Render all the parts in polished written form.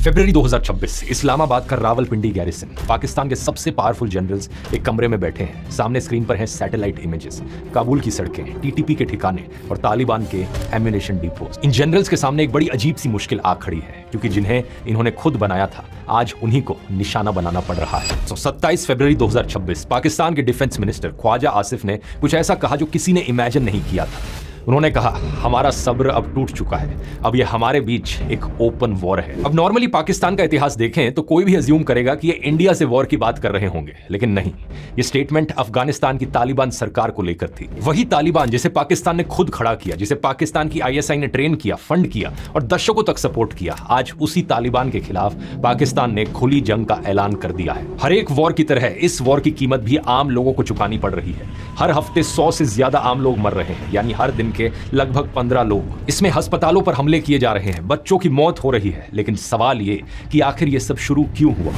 फरवरी 2026 इस्लामाबाद का रावलपिंडी गैरिसन, पाकिस्तान के सबसे पावरफुल जनरल्स एक कमरे में बैठे हैं। सामने स्क्रीन पर हैं सैटेलाइट इमेजेस, काबुल की सड़कें, टीटीपी के ठिकाने और तालिबान के एम्यूनेशन डिपोज। इन जनरल्स के सामने एक बड़ी अजीब सी मुश्किल आ खड़ी है, क्योंकि जिन्हें इन्होंने खुद बनाया था आज उन्हीं को निशाना बनाना पड़ रहा है। 27 फरवरी 2026 पाकिस्तान के डिफेंस मिनिस्टर ख्वाजा आसिफ ने कुछ ऐसा कहा जो किसी ने इमेजिन नहीं किया था। उन्होंने कहा, हमारा सब्र अब टूट चुका है, अब ये हमारे बीच एक ओपन वॉर है। अब नॉर्मली पाकिस्तान का इतिहास देखें तो कोई भी अज्यूम करेगा कि ये इंडिया से वॉर की बात कर रहे होंगे, लेकिन नहीं, ये स्टेटमेंट अफगानिस्तान की तालिबान सरकार को लेकर थी। वही तालिबान जिसे पाकिस्तान ने खुद खड़ा किया, जिसे पाकिस्तान की ISI ने ट्रेन किया, फंड किया और दशकों तक सपोर्ट किया, आज उसी तालिबान के खिलाफ पाकिस्तान ने खुली जंग का ऐलान कर दिया है। हर एक वॉर की तरह इस वॉर की कीमत भी आम लोगों को चुकानी पड़ रही है। हर हफ्ते 100 से ज्यादा आम लोग मर रहे हैं, यानी हर दिन के लगभग 15 लोग। इसमें अस्पतालों पर हमले किए जा रहे हैं, बच्चों की मौत हो रही है। लेकिन सवाल ये कि आखिर ये सब शुरू क्यों हुआ?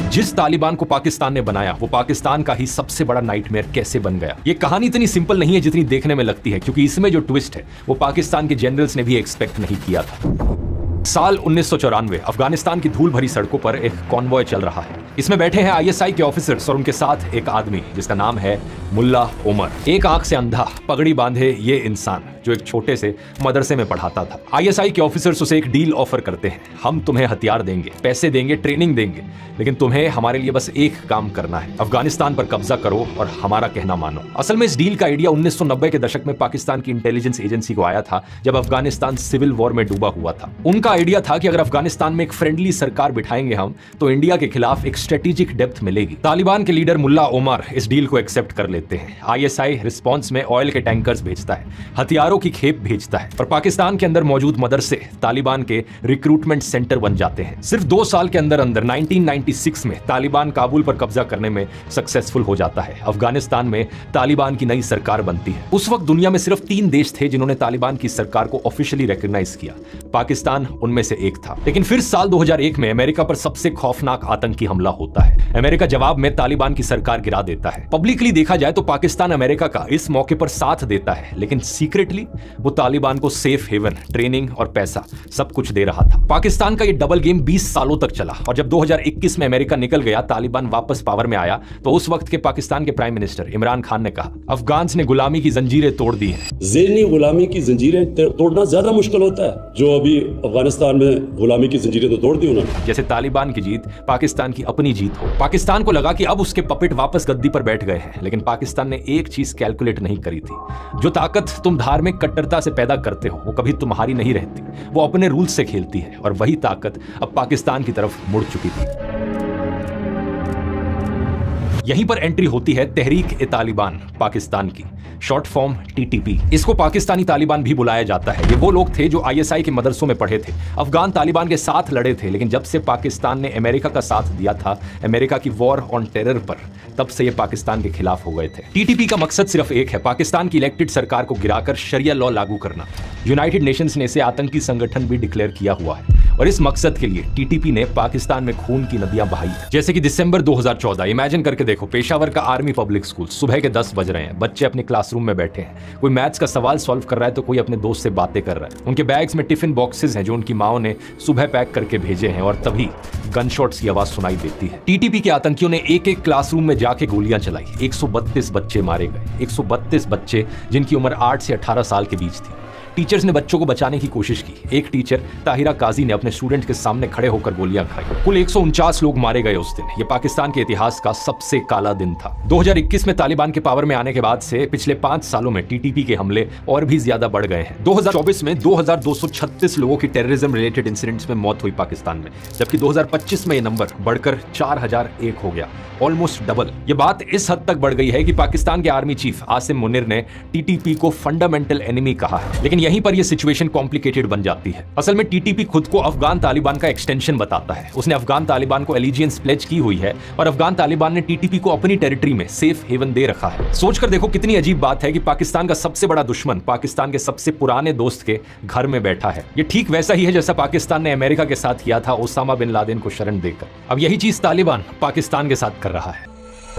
जिस तालिबान को पाकिस्तान ने बनाया वो पाकिस्तान का ही सबसे बड़ा नाइटमेयर कैसे बन गया? ये कहानी इतनी सिंपल नहीं है जितनी देखने में लगती है, क्योंकि इसमें जो ट्विस्ट है वो पाकिस्तान के जनरल्स ने भी एक्सपेक्ट नहीं किया था। साल 1994 अफगानिस्तान की धूल भरी सड़कों पर एक कॉन्वॉय चल रहा है। इसमें बैठे हैं ISI के ऑफिसर्स और उनके साथ एक आदमी जिसका नाम है मुल्ला ओमर। एक आंख से अंधा, पगड़ी बांधे ये इंसान जो एक छोटे से मदरसे में पढ़ाता था। ISI के ऑफिसर्स उसे एक डील ऑफर करते हैं, हम तुम्हें हथियार देंगे, पैसे देंगे, ट्रेनिंग देंगे, लेकिन तुम्हें हमारे लिए बस एक काम करना है, अफगानिस्तान पर कब्जा करो और हमारा कहना मानो। असल में इस डील का आइडिया 1990 के दशक में पाकिस्तान की इंटेलिजेंस एजेंसी को आया था, जब अफगानिस्तान सिविल वॉर में डूबा हुआ था। उनका आइडिया था कि अगर अफगानिस्तान में एक फ्रेंडली सरकार बिठाएंगे हम, तो इंडिया के खिलाफ एक स्ट्रेटेजिक डेप्थ मिलेगी। तालिबान के लीडर मुल्ला ओमर इस डील को एक्सेप्ट कर लेते हैं। ISI रिस्पॉन्स में ऑयल के टैंकर्स भेजता है, हथियारों की खेप भेजता है और पाकिस्तान के अंदर मौजूद मदरसे तालिबान के रिक्रूटमेंट सेंटर बन जाते हैं। सिर्फ 2 साल के अंदर 1996 में तालिबान काबुल पर कब्जा करने में सक्सेसफुल हो जाता है। अफगानिस्तान में तालिबान की नई सरकार बनती है। उस वक्त दुनिया में सिर्फ 3 देश थे जिन्होंने तालिबान की सरकार को ऑफिशियली रिकॉग्नाइज किया, पाकिस्तान उनमें से एक था। लेकिन फिर साल 2001 में अमेरिका पर सबसे खौफनाक आतंकी हमला होता है। अमेरिका जवाब में तालिबान की सरकार गिरा देता है। पब्लिकली देखा जाए तो पाकिस्तान अमेरिका का इस मौके पर साथ देता है, लेकिन सीक्रेटली वो तालिबान को सेफ हेवन, ट्रेनिंग और पैसा सब कुछ दे रहा था। पाकिस्तान का ये डबल गेम 20 सालों तक चला और जब 2021 में अमेरिका निकल गया, तालिबान वापस पावर में आया, तो उस वक्त के पाकिस्तान के प्राइम मिनिस्टर इमरान खान ने कहा, अफगान्स ने गुलामी की जंजीरें तोड़ दी हैं। ज़हनी गुलामी की जंजीरें तोड़ना ज्यादा मुश्किल होता है। जो अभी अफगानिस्तान में गुलामी की जंजीरें तो तोड़ दी उन्होंने। जैसे तालिबान की जीत पाकिस्तान की अपनी जीत हो। पाकिस्तान को लगा कि अब उसके पपेट वापस गद्दी पर बैठ गए हैं, लेकिन पाकिस्तान ने एक चीज कैलकुलेट नहीं करी थी, जो ताकत तुम धार्मिक कट्टरता से पैदा करते हो वो कभी तुम्हारी नहीं रहती, वो अपने रूल्स से खेलती है, और वही ताकत अब पाकिस्तान की तरफ मुड़ चुकी थी। यहीं पर एंट्री होती है तहरीक-ए-तालिबान पाकिस्तान की, शॉर्ट फॉर्म TTP। इसको पाकिस्तानी तालिबान भी बुलाया जाता है। ये वो लोग थे जो ISI के मदरसों में पढ़े थे, अफगान तालिबान के साथ लड़े थे, लेकिन जब से पाकिस्तान ने अमेरिका का साथ दिया था, अमेरिका की वॉर ऑन टेरर पर, तब से ये पाकिस्तान के खिलाफ हो गए थे। TTP का मकसद सिर्फ एक है, पाकिस्तान की इलेक्टेड सरकार को गिराकर शरिया लॉ लागू करना। यूनाइटेड नेशंस ने इसे आतंकी संगठन भी डिक्लेयर किया हुआ है, और इस मकसद के लिए TTP ने पाकिस्तान में खून की नदियां बहाई। जैसे कि दिसंबर 2014, इमेजिन करके देखो, पेशावर का आर्मी पब्लिक स्कूल, सुबह के 10 बज रहे हैं, बच्चे अपने क्लासरूम में बैठे हैं, कोई मैथ्स का सवाल सॉल्व कर रहा है तो कोई अपने दोस्त से बातें कर रहा है। उनके बैग्स में टिफिन बॉक्सेस हैं जो उनकी माओ ने सुबह पैक करके भेजे हैं, और तभी गनशॉट्स की आवाज सुनाई देती है। TTP के आतंकियों ने एक क्लासरूम में जाके गोलियां चलाई। 132 बच्चे मारे गए, 132 बच्चे जिनकी उम्र 8 से 18 साल के बीच थी। टीचर्स ने बच्चों को बचाने की कोशिश की। एक टीचर ताहिरा काजी ने अपने स्टूडेंट के सामने खड़े होकर गोलियां खाई। कुल 149 लोग मारे गए उस दिन। ये पाकिस्तान के इतिहास का सबसे काला दिन था। 2021 में तालिबान के पावर में आने के बाद से पिछले 5 सालों में TTP के हमले और भी ज्यादा बढ़ गए हैं। 2024 में 2236 लोगों की टेररिज्म रिलेटेड इंसिडेंट्स में मौत हुई पाकिस्तान में, जबकि 2025 में ये नंबर बढ़कर 4001 हो गया, ऑलमोस्ट डबल। ये बात इस हद तक बढ़ गई है कि पाकिस्तान के आर्मी चीफ आसिम मुनिर ने TTP को फंडामेंटल एनिमी कहा है। लेकिन यहीं पर यह सिचुएशन कॉम्प्लिकेटेड बन जाती है। असल में TTP खुद को अफगान तालिबान का एक्सटेंशन बताता है। उसने अफगान तालिबान को एलिजियंस प्लेज की हुई है, और अफगान तालिबान ने TTP को अपनी टेरिटरी में सेफ हेवन दे रखा है। सोचकर देखो कितनी अजीब बात है कि पाकिस्तान का सबसे बड़ा दुश्मन पाकिस्तान के सबसे पुराने दोस्त के घर में बैठा है। ये ठीक वैसा ही है जैसा पाकिस्तान ने अमेरिका के साथ किया था ओसामा बिन लादेन को शरण देकर। अब यही चीज तालिबान पाकिस्तान के साथ कर रहा है।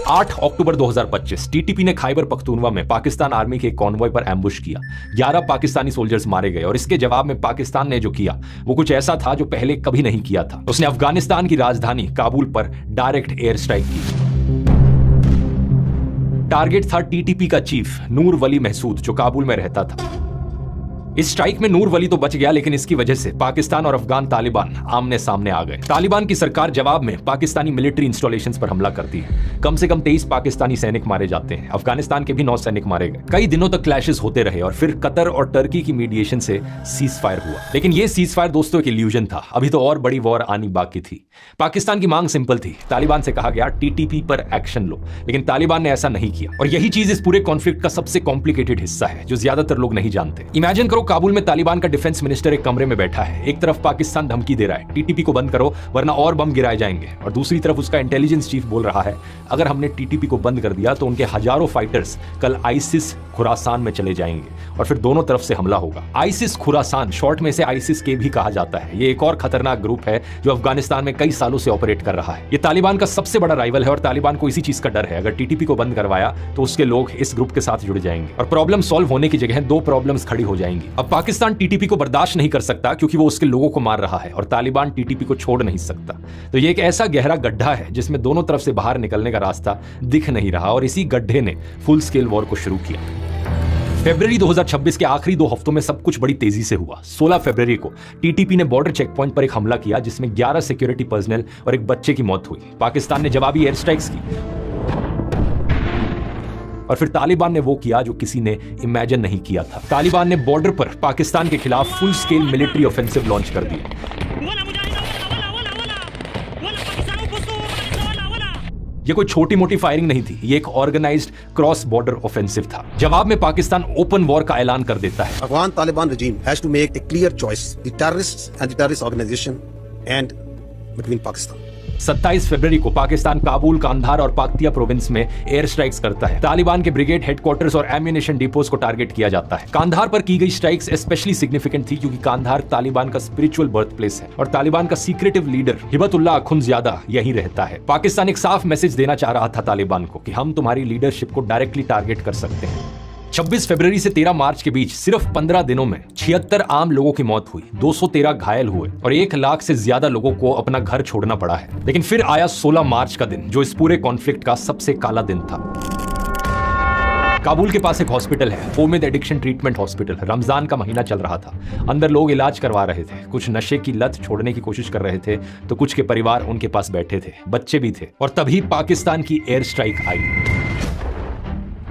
8 अक्टूबर 2025 टीटीपी ने खैबर पख्तूनवा में पाकिस्तान आर्मी के एक कॉन्वॉय पर एम्बुश किया। 11 पाकिस्तानी सोल्जर्स मारे गए और इसके जवाब में पाकिस्तान ने जो किया वो कुछ ऐसा था जो पहले कभी नहीं किया था। उसने अफगानिस्तान की राजधानी काबुल पर डायरेक्ट एयर स्ट्राइक की। टारगेट था टीटीपी का चीफ नूर वली महसूद जो काबुल में रहता था। इस स्ट्राइक में नूर वली तो बच गया, लेकिन इसकी वजह से पाकिस्तान और अफगान तालिबान आमने सामने आ गए। तालिबान की सरकार जवाब में पाकिस्तानी मिलिट्री इंस्टॉलेशंस पर हमला करती है। कम से कम 23 पाकिस्तानी सैनिक मारे जाते हैं। अफगानिस्तान के भी 9 सैनिक मारे गए। कई दिनों तक क्लैशेस होते रहे और फिर कतर और टर्की की मीडिएशन से सीज फायर हुआ। लेकिन यह सीज फायर दोस्तों एक इल्यूजन था। अभी तो और बड़ी वॉर आनी बाकी थी। पाकिस्तान की मांग सिंपल थी। तालिबान से कहा गया टीटीपी पर एक्शन लो, लेकिन तालिबान ने ऐसा नहीं किया। और यही चीज इस पूरे कॉन्फ्लिक्ट का सबसे कॉम्प्लिकेटेड हिस्सा है जो ज्यादातर लोग नहीं जानते। इमेजिन करो काबुल में तालिबान का डिफेंस मिनिस्टर एक कमरे में बैठा है। एक तरफ पाकिस्तान धमकी दे रहा है टीटीपी को बंद करो वरना और बम गिराए जाएंगे, और दूसरी तरफ उसका इंटेलिजेंस चीफ बोल रहा है अगर हमने टीटीपी को बंद कर दिया तो उनके हजारों फाइटर्स कल आईसिस खुरासान में चले जाएंगे और फिर दोनों तरफ से हमला होगा। आईसिस खुरासान, शॉर्ट में इसे आईसिस के भी कहा जाता है, ये एक और खतरनाक ग्रुप है जो अफगानिस्तान में कई सालों से ऑपरेट कर रहा है। ये तालिबान का सबसे बड़ा राइवल है और तालिबान को इसी चीज का डर है अगर टीटीपी को बंद करवाया तो उसके लोग इस ग्रुप के साथ जुड़ जाएंगे और प्रॉब्लम सॉल्व होने की जगह 2 प्रॉब्लम्स खड़ी हो जाएंगी। अब पाकिस्तान टीटीपी को बर्दाश्त नहीं कर सकता क्योंकि वो उसके लोगों को मार रहा है और तालिबान टीटीपी को छोड़ नहीं सकता। तो ये एक ऐसा गहरा गड्ढा है जिसमें दोनों तरफ से बाहर निकलने का रास्ता दिख नहीं रहा और इसी गड्ढे ने फुल स्केल वॉर को शुरू किया। फरवरी 2026 के आखिरी 2 हफ्तों में सब कुछ बड़ी तेजी से हुआ। 16 फरवरी को टीटीपी ने बॉर्डर चेक पॉइंट पर एक हमला किया जिसमें 11 सिक्योरिटी पर्सनल और एक बच्चे की मौत हुई। पाकिस्तान ने जवाबी एयर स्ट्राइक्स की और फिर तालिबान ने वो किया जो किसी ने इमेजिन नहीं किया था। तालिबान ने बॉर्डर पर पाकिस्तान के खिलाफ full scale military offensive launch कर दिया। ये कोई छोटी मोटी फायरिंग नहीं थी, ये एक ऑर्गेनाइज्ड क्रॉस बॉर्डर ऑफेंसिव था। जवाब में पाकिस्तान ओपन वॉर का ऐलान कर देता है। Afghan Taliban regime has to make a clear choice, the terrorists and the terrorist organization and between Pakistan. 27 फरवरी को पाकिस्तान काबुल, कांधार और पाक्तिया प्रोविंस में एयर स्ट्राइक्स करता है। तालिबान के ब्रिगेड हेडक्वार्टर्स और एम्यूनेशन डिपोज को टारगेट किया जाता है। कांधार पर की गई स्ट्राइक्स स्पेशली सिग्निफिकेंट थी क्योंकि कांधार तालिबान का स्पिरिचुअल बर्थ प्लेस है और तालिबान का सीक्रेटिव लीडर हिबतुल्लाह अखुंज़्यादा यही रहता है। पाकिस्तान एक साफ मैसेज देना चाह रहा था तालिबान को कि हम तुम्हारी लीडरशिप को डायरेक्टली टारगेट कर सकते हैं। 26 फरवरी से 13 मार्च के बीच सिर्फ 15 दिनों में 76 आम लोगों की मौत हुई, 213 घायल हुए और 1 लाख से ज्यादा लोगों को अपना घर छोड़ना पड़ा है। लेकिन फिर आया 16 मार्च का दिन जो इस पूरे कॉन्फ्लिक्ट का सबसे काला दिन था। काबुल के पास एक हॉस्पिटल है, Omid addiction treatment hospital. Ramzan का महीना चल रहा था, अंदर लोग इलाज करवा रहे थे। कुछ नशे की लत छोड़ने की कोशिश कर रहे थे तो कुछ के परिवार उनके पास बैठे थे, बच्चे भी थे। और तभी पाकिस्तान की एयर स्ट्राइक आई।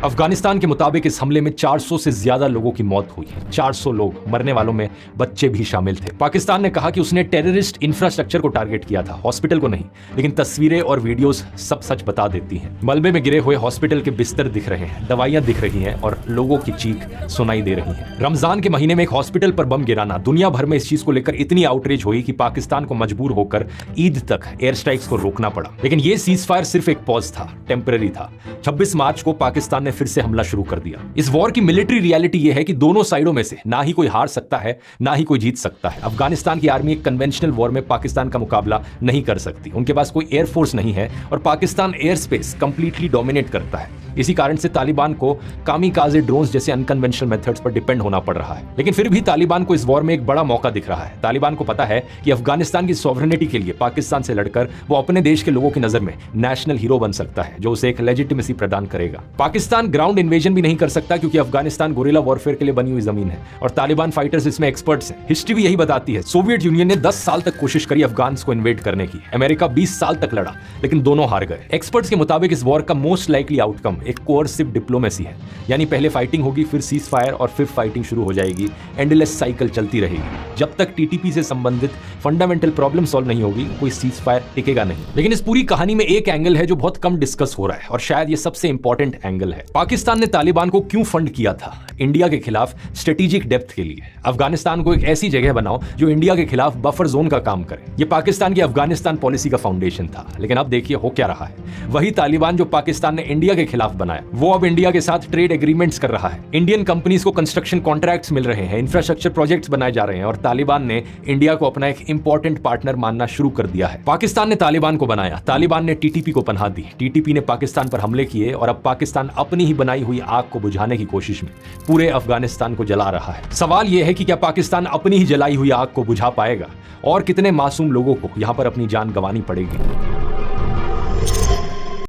अफगानिस्तान के मुताबिक इस हमले में 400 से ज्यादा लोगों की मौत हुई। 400 लोग, मरने वालों में बच्चे भी शामिल थे। पाकिस्तान ने कहा कि उसने टेररिस्ट इंफ्रास्ट्रक्चर को टारगेट किया था, हॉस्पिटल को नहीं। लेकिन तस्वीरें और वीडियोस सब सच बता देती हैं। मलबे में गिरे हुए हॉस्पिटल के बिस्तर दिख रहे हैं, दवाइयां दिख रही हैं और लोगों की चीख सुनाई दे रही है। रमजान के महीने में एक हॉस्पिटल पर बम गिराना, दुनिया भर में इस चीज को लेकर इतनी आउटरीच हुई कि पाकिस्तान को मजबूर होकर ईद तक एयर स्ट्राइक्स को रोकना पड़ा। लेकिन यह सीज फायर सिर्फ एक पॉज था, टेम्पररी था। 26 मार्च को पाकिस्तान ने फिर से हमला शुरू कर दिया। इस वॉर की मिलिट्री रियलिटी यह है कि दोनों साइडों में से ना ही कोई हार सकता है ना ही कोई जीत सकता है। अफगानिस्तान की आर्मी एक कन्वेंशनल वॉर में पाकिस्तान का मुकाबला नहीं कर सकती। उनके पास कोई एयरफोर्स नहीं है और Pakistan air space completely dominate करता है। इसी कारण से तालिबान को कामिकाजे ड्रोन्स जैसे अनकन्वेंशनल मेथड्स पर डिपेंड होना पड़ रहा है। लेकिन फिर भी तालिबान को इस वॉर में एक बड़ा मौका दिख रहा है। तालिबान को पता है कि अफगानिस्तान की सॉवरेनिटी के लिए पाकिस्तान से लड़कर वो अपने देश के लोगों की नजर में नेशनल हीरो बन सकता है जो उसे एक लेजिटिमेसी प्रदान करेगा। पाकिस्तान ग्राउंड इन्वेजन भी नहीं कर सकता क्योंकि अफगानिस्तान गुरिल्ला वॉरफेयर के लिए बनी हुई जमीन है और तालिबान फाइटर्स इसमें एक्सपर्ट्स हैं। हिस्ट्री भी यही बताती है। सोवियत यूनियन ने 10 साल तक कोशिश करी अफगान्स को इन्वेड करने की। अमेरिका 20 साल तक लड़ा लेकिन दोनों हार गए। एक्सपर्ट्स के मुताबिक इस वॉर का मोस्ट लाइकली आउटकम एक कोअर्सिव डिप्लोमेसी है, यानी पहले फाइटिंग होगी, फिर सीज फायर और फिर फाइटिंग शुरू हो जाएगी। एंडलेस साइकिल चलती रहेगी। जब तक टीटीपी से संबंधित फंडामेंटल प्रॉब्लम सॉल्व नहीं होगी कोई सीज फायर टिकेगा नहीं। लेकिन इस पूरी कहानी में एक एंगल है जो बहुत कम डिस्कस हो रहा है और शायद ये सबसे इंपॉर्टेंट एंगल है। पाकिस्तान ने तालिबान को क्यों फंड किया था? इंडिया के खिलाफ स्ट्रेटेजिक डेप्थ के लिए। अफगानिस्तान को एक ऐसी जगह बनाओ जो इंडिया के खिलाफ बफर जोन का काम करे। ये पाकिस्तान की अफगानिस्तान पॉलिसी का फाउंडेशन था। लेकिन अब देखिए हो क्या रहा है। वही तालिबान जो पाकिस्तान ने इंडिया के खिलाफ बनाया, वो अब इंडिया के साथ ट्रेड एग्रीमेंट्स कर रहा है। इंडियन कंपनीज को कंस्ट्रक्शन कॉन्ट्रैक्ट्स मिल रहे हैं, इंफ्रास्ट्रक्चर प्रोजेक्ट्स बनाए जा रहे हैं और तालिबान ने इंडिया को अपना एक इंपॉर्टेंट पार्टनर मानना शुरू कर दिया है। पाकिस्तान ने तालिबान को बनाया, तालिबान ने टीटीपी को पनाह दी, टीटीपी ने पाकिस्तान पर हमले किए और अब पाकिस्तान अपनी ही बनाई हुई आग को बुझाने की कोशिश में पूरे अफगानिस्तान को जला रहा है। सवाल यह है कि क्या पाकिस्तान अपनी ही जलाई हुई आग को बुझा पाएगा और कितने मासूम लोगों को यहां पर अपनी जान गंवानी पड़ेगी।